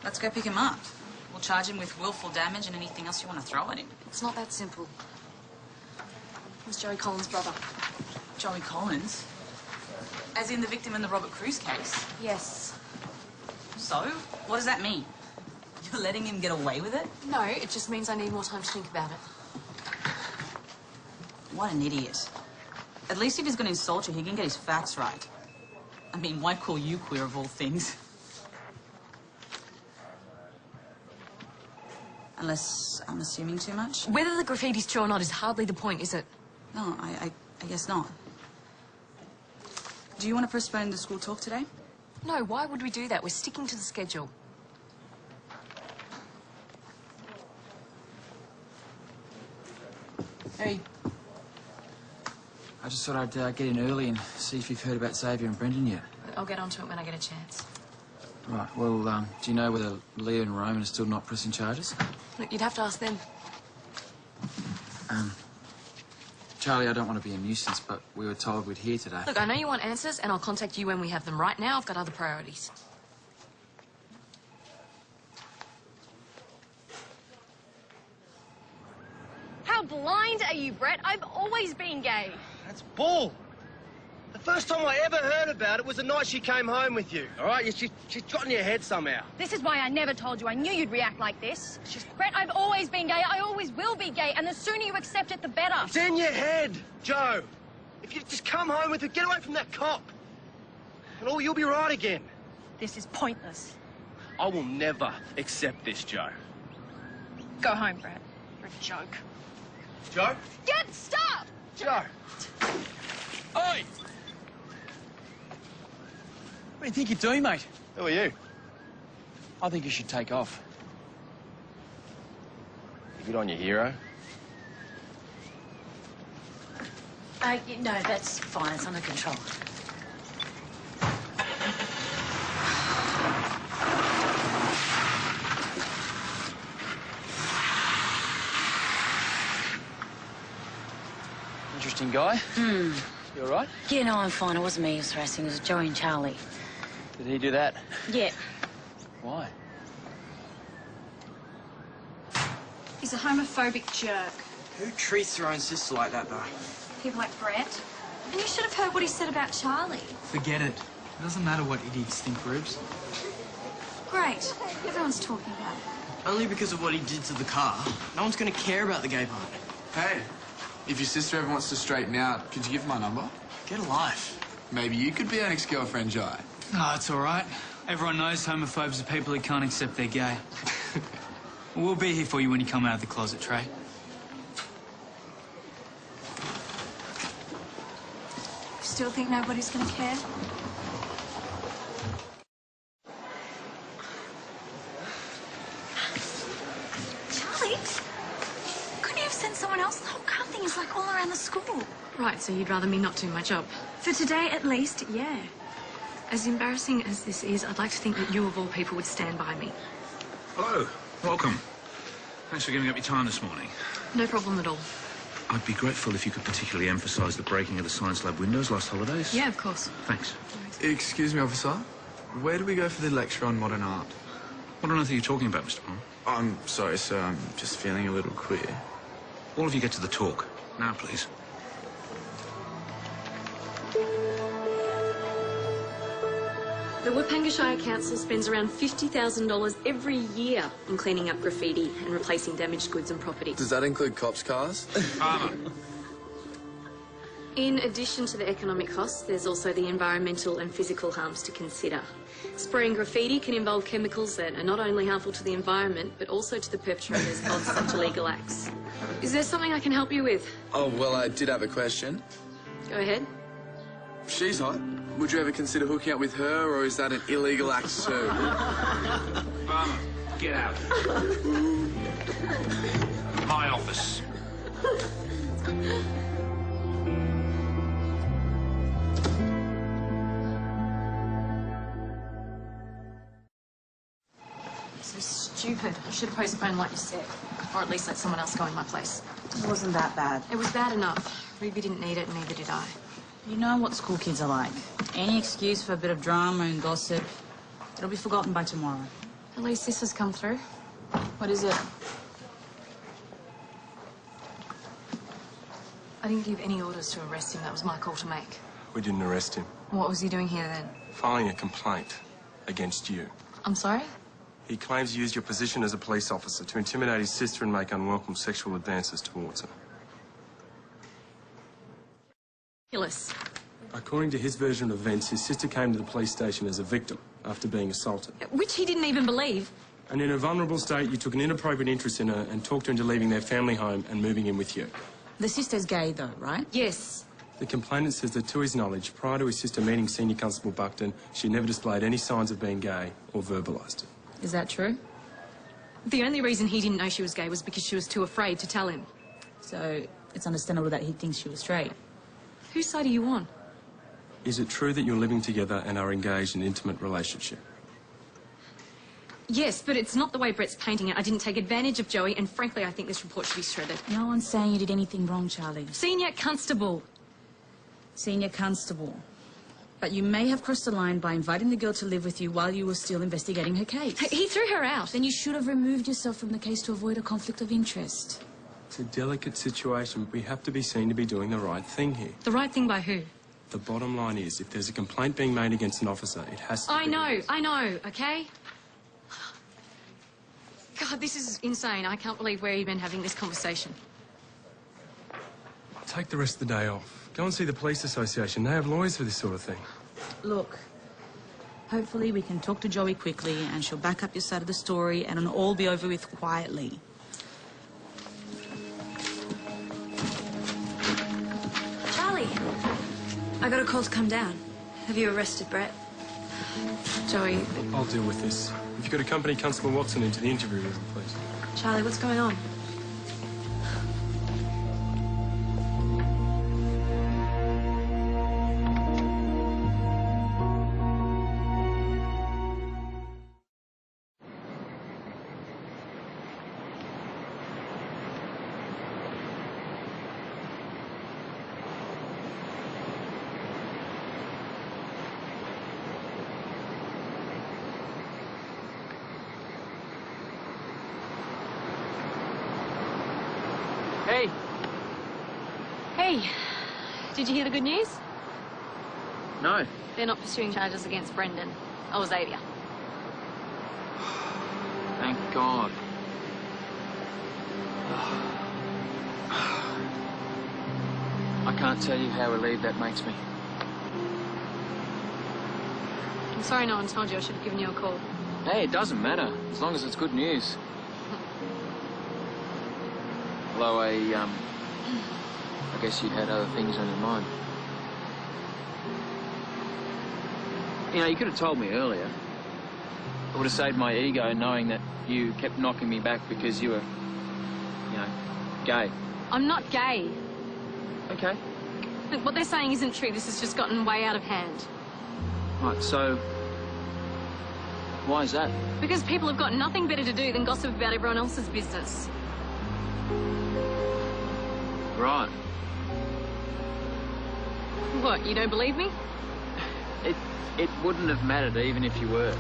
Let's go pick him up. We'll charge him with willful damage and anything else you want to throw at him. It's not that simple. It's Joey Collins' brother. Joey Collins? As in the victim in the Robert Cruz case? Yes. So? What does that mean? You're letting him get away with it? No, it just means I need more time to think about it. What an idiot. At least if he's going to insult you, he can get his facts right. I mean, why call you queer of all things? Unless I'm assuming too much? Whether the graffiti's true or not is hardly the point, is it? No, I guess not. Do you want to postpone the school talk today? No, why would we do that? We're sticking to the schedule. Hey. I just thought I'd get in early and see if you've heard about Xavier and Brendan yet. I'll get onto it when I get a chance. Right, well, do you know whether Leah and Roman are still not pressing charges? Look, you'd have to ask them. Charlie, I don't want to be a nuisance, but we were told we'd hear today. Look, I know you want answers, and I'll contact you when we have them. Right now, I've got other priorities. How blind are you, Brett? I've always been gay. That's bull. The first time I ever heard about it was the night she came home with you, all right? She's got in your head somehow. This is why I never told you. I knew you'd react like this. Brett, I've always been gay. I always will be gay. And the sooner you accept it, the better. It's in your head, Joe. If you just come home with her, get away from that cop. And you'll be right again. This is pointless. I will never accept this, Joe. Go home, Brett. You're a joke. Joe? Stop! Joe! Oi! What do you think you're doing, mate? Who are you? I think you should take off. You good on your hero? No, that's fine. It's under control. Interesting guy. You all right? Yeah, no, I'm fine. It wasn't me who was harassing. It was Joey and Charlie. Did he do that? Yeah. Why? He's a homophobic jerk. Who treats their own sister like that, though? People like Brett. And you should have heard what he said about Charlie. Forget it. It doesn't matter what idiots think, Rubes. Great. Everyone's talking about it. Only because of what he did to the car. No one's going to care about the gay part. Hey, if your sister ever wants to straighten out, could you give her my number? Get a life. Maybe you could be our next girlfriend, Jai. No, it's all right. Everyone knows homophobes are people who can't accept they're gay. We'll be here for you when you come out of the closet, Trey. You still think nobody's going to care? Charlie? Couldn't you have sent someone else? The whole car thing is like all around the school. Right, so you'd rather me not do my job? For today, at least, yeah. As embarrassing as this is, I'd like to think that you, of all people, would stand by me. Hello. Welcome. Thanks for giving up your time this morning. No problem at all. I'd be grateful if you could particularly emphasise the breaking of the science lab windows last holidays. Yeah, of course. Thanks. Excuse me, officer. Where do we go for the lecture on modern art? What on earth are you talking about, Mr. Palmer? I'm sorry, sir. I'm just feeling a little queer. All of you get to the talk. Now, please. The Wapanga Shire Council spends around $50,000 every year in cleaning up graffiti and replacing damaged goods and property. Does that include cops' cars? Palmer. In addition to the economic costs, there's also the environmental and physical harms to consider. Spraying graffiti can involve chemicals that are not only harmful to the environment, but also to the perpetrators of such illegal acts. Is there something I can help you with? Oh, well, I did have a question. Go ahead. She's hot. Would you ever consider hooking up with her, or is that an illegal act too? Palmer, get out. My office. This is stupid. I should have postponed like you said. Or at least let someone else go in my place. It wasn't that bad. It was bad enough. Ruby didn't need it, and neither did I. You know what school kids are like. Any excuse for a bit of drama and gossip, it'll be forgotten by tomorrow. At least this has come through. What is it? I didn't give any orders to arrest him. That was my call to make. We didn't arrest him. What was he doing here then? Filing a complaint against you. I'm sorry? He claims you used your position as a police officer to intimidate his sister and make unwelcome sexual advances towards her. Ridiculous. According to his version of events, his sister came to the police station as a victim after being assaulted. Which he didn't even believe. And in a vulnerable state, you took an inappropriate interest in her and talked her into leaving their family home and moving in with you. The sister's gay, though, right? Yes. The complainant says that, to his knowledge, prior to his sister meeting Senior Constable Buckton, she never displayed any signs of being gay or verbalised it. Is that true? The only reason he didn't know she was gay was because she was too afraid to tell him. So it's understandable that he thinks she was straight. Whose side are you on? Is it true that you're living together and are engaged in an intimate relationship? Yes, but it's not the way Brett's painting it. I didn't take advantage of Joey, and frankly, I think this report should be shredded. No one's saying you did anything wrong, Charlie. Senior Constable. Senior Constable. But you may have crossed the line by inviting the girl to live with you while you were still investigating her case. He threw her out. Then you should have removed yourself from the case to avoid a conflict of interest. It's a delicate situation, but we have to be seen to be doing the right thing here. The right thing by who? The bottom line is, if there's a complaint being made against an officer, it has to be... I know, okay? God, this is insane. I can't believe we're even having this conversation. Take the rest of the day off. Go and see the police association. They have lawyers for this sort of thing. Look, hopefully we can talk to Joey quickly and she'll back up your side of the story and it'll all be over with quietly. Charlie, I got a call to come down. Have you arrested Brett? Joey... I'll deal with this. If you could accompany Constable Watson into the interview room, please. Charlie, what's going on? Hey! Hey, did you hear the good news? No. They're not pursuing charges against Brendan. Oh, Xavier. Thank God. I can't tell you how relieved that makes me. I'm sorry no one told you. I should have given you a call. Hey, it doesn't matter, as long as it's good news. Although I guess you'd had other things on your mind. You know, you could have told me earlier. It would have saved my ego knowing that you kept knocking me back because you were, you know, gay. I'm not gay. Okay. Look, what they're saying isn't true. This has just gotten way out of hand. Right, so... why is that? Because people have got nothing better to do than gossip about everyone else's business. Right. What, you don't believe me? It wouldn't have mattered even if you were.